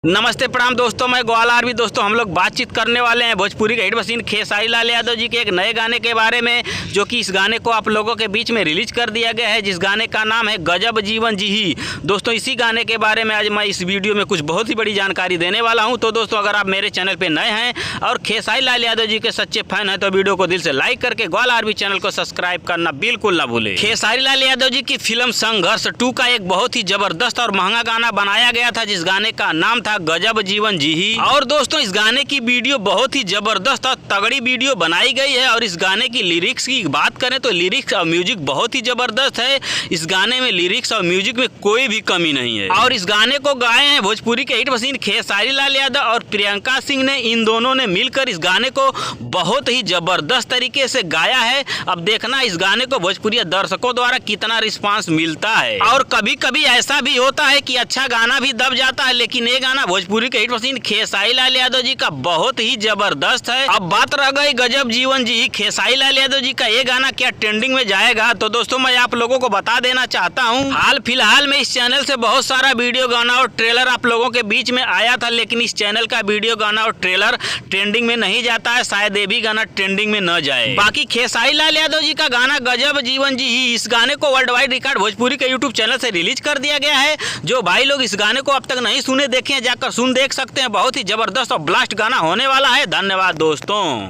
नमस्ते प्रणाम दोस्तों, मैं ग्वाल आरवी। दोस्तों हम लोग बातचीत करने वाले हैं भोजपुरी के हिट मशीन खेसारी लाल यादव जी के एक नए गाने के बारे में, जो कि इस गाने को आप लोगों के बीच में रिलीज कर दिया गया है, जिस गाने का नाम है गजब जीवन जी ही। दोस्तों इसी गाने के बारे में आज मैं इस वीडियो में कुछ बहुत ही बड़ी जानकारी देने वाला हूं। तो दोस्तों अगर आप मेरे चैनल पर नए हैं और खेसारी लाल यादव जी के सच्चे फैन हैं तो वीडियो को दिल से लाइक करके ग्वाल आरवी चैनल को सब्सक्राइब करना बिल्कुल ना भूले। खेसारी लाल यादव जी की फिल्म संघर्ष 2 का एक बहुत ही जबरदस्त और महंगा गाना बनाया गया था, जिस गाने का नाम था गजब जीवन जी ही। और दोस्तों इस गाने की वीडियो बहुत ही जबरदस्त और तगड़ी वीडियो बनाई गई है। और इस गाने की लिरिक्स की बात करें तो लिरिक्स और म्यूजिक बहुत ही जबरदस्त है। इस गाने में लिरिक्स और म्यूजिक में कोई भी कमी नहीं है। और इस गाने को गाए हैं भोजपुरी के हिट मशीन खेसारी लाल यादव और प्रियंका सिंह ने। इन दोनों ने मिलकर इस गाने को बहुत ही जबरदस्त तरीके से गाया है। अब देखना इस गाने को भोजपुरी दर्शकों द्वारा कितना रिस्पांस मिलता है। और कभी कभी ऐसा भी होता है कि अच्छा गाना भी दब जाता है, लेकिन ये गाना भोजपुरी के हिट मशीन खेसारी लाल यादव जी का बहुत ही जबरदस्त है। अब बात रह गई गजब जीवन जी ही, खेसारी लाल यादव जी का ये गाना क्या ट्रेंडिंग में जाएगा। तो दोस्तों मैं आप लोगों को बता देना चाहता हूँ, हाल फिलहाल में इस चैनल से बहुत सारा वीडियो गाना और ट्रेलर आप लोगों के बीच में आया था, लेकिन इस चैनल का वीडियो गाना और ट्रेलर ट्रेंडिंग में नहीं जाता है। शायद ये भी गाना ट्रेंडिंग में न जाए। बाकी खेसारी लाल यादव जी का गाना गजब जीवन जी ही, इस गाने को वर्ल्ड वाइड रिकॉर्ड भोजपुरी के यूट्यूब चैनल से रिलीज कर दिया गया है। जो भाई लोग इस गाने को अब तक नहीं सुने देखे हैं, जाकर सुन देख सकते हैं। बहुत ही जबरदस्त और ब्लास्ट गाना होने वाला है। धन्यवाद दोस्तों।